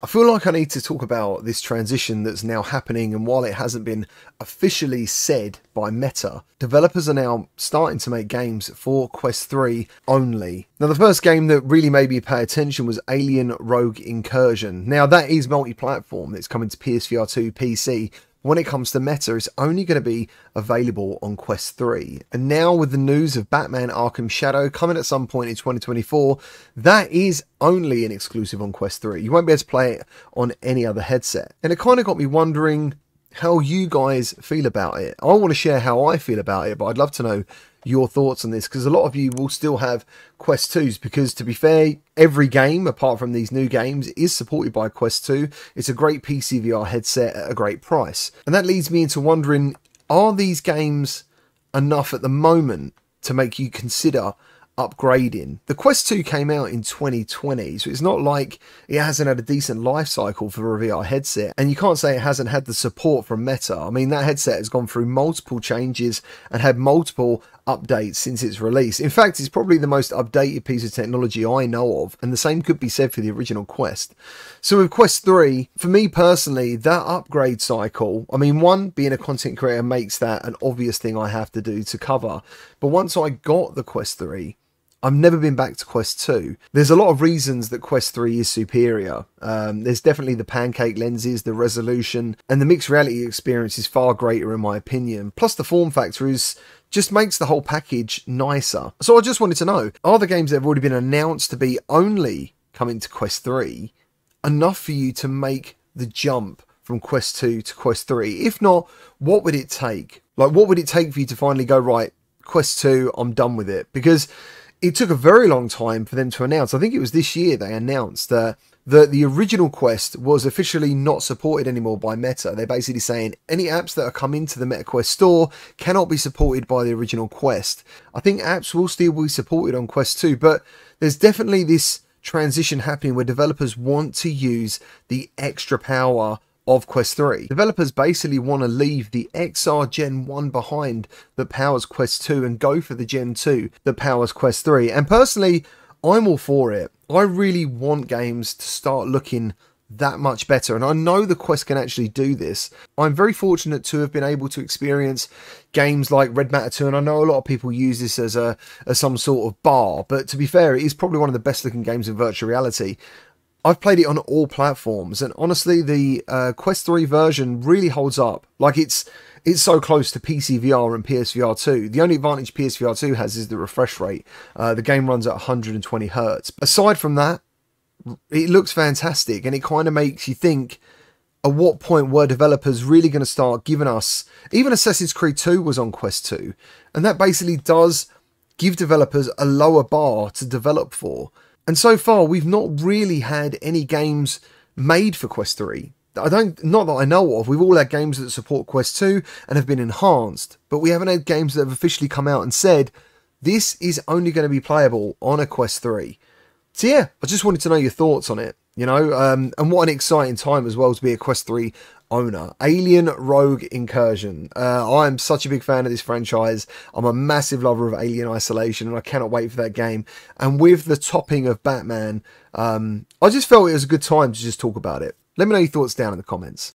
feel like I need to talk about this transition that's now happening, and while it hasn't been officially said by Meta, developers are now starting to make games for Quest 3 only. Now, the first game that really made me pay attention was Alien Rogue Incursion. Now, that is multi-platform. It's coming to PSVR 2, PC. When it comes to Meta, it's only going to be available on Quest 3. And now with the news of Batman Arkham Shadow coming at some point in 2024, that is only an exclusive on Quest 3. You won't be able to play it on any other headset. And it kind of got me wondering how you guys feel about it. I want to share how I feel about it, but I'd love to know your thoughts on this, because a lot of you will still have Quest 2s, because to be fair, every game apart from these new games is supported by Quest 2. It's a great PCVR headset at a great price, and that leads me into wondering, are these games enough at the moment to make you consider upgrading? The Quest 2 came out in 2020, so it's not like it hasn't had a decent life cycle for a VR headset, and you can't say it hasn't had the support from Meta. I mean, that headset has gone through multiple changes and had multiple updates since its release. In fact, it's probably the most updated piece of technology I know of, and the same could be said for the original Quest. So with Quest 3, for me personally, that upgrade cycle, I mean, one, being a content creator makes that an obvious thing I have to do to cover, but once I got the Quest 3, I've never been back to Quest 2. There's a lot of reasons that Quest 3 is superior. There's definitely the pancake lenses, the resolution, and the mixed reality experience is far greater in my opinion. Plus the form factor just makes the whole package nicer. So I just wanted to know, are the games that have already been announced to be only coming to Quest 3 enough for you to make the jump from Quest 2 to Quest 3? If not, what would it take? Like, what would it take for you to finally go, right, Quest 2, I'm done with it? Because it took a very long time for them to announce. I think it was this year they announced that the original Quest was officially not supported anymore by Meta. They're basically saying any apps that are come into the Meta Quest store cannot be supported by the original Quest. I think apps will still be supported on Quest 2, but there's definitely this transition happening where developers want to use the extra power of Quest 3. Developers basically want to leave the XR Gen 1 behind that powers Quest 2 and go for the Gen 2 that powers Quest 3. And personally, I'm all for it. I really want games to start looking that much better, and I know the Quest can actually do this. I'm very fortunate to have been able to experience games like Red Matter 2, and I know a lot of people use this as some sort of bar, but to be fair, it is probably one of the best looking games in virtual reality. I've played it on all platforms, and honestly, the Quest 3 version really holds up. Like, it's so close to PCVR and PSVR 2. The only advantage PSVR 2 has is the refresh rate. The game runs at 120 Hertz. Aside from that, it looks fantastic, and it kind of makes you think, at what point were developers really going to start giving us... Even Assassin's Creed 2 was on Quest 2, and that basically does give developers a lower bar to develop for. And so far, we've not really had any games made for Quest 3. Not that I know of. We've all had games that support Quest 2 and have been enhanced, but we haven't had games that have officially come out and said, this is only going to be playable on a Quest 3. So yeah, I just wanted to know your thoughts on it, you know, and what an exciting time as well to be a Quest 3 owner. Alien Rogue Incursion. I'm such a big fan of this franchise. I'm a massive lover of Alien Isolation, and I cannot wait for that game. And with the topping of Batman, I just felt it was a good time to just talk about it. Let me know your thoughts down in the comments.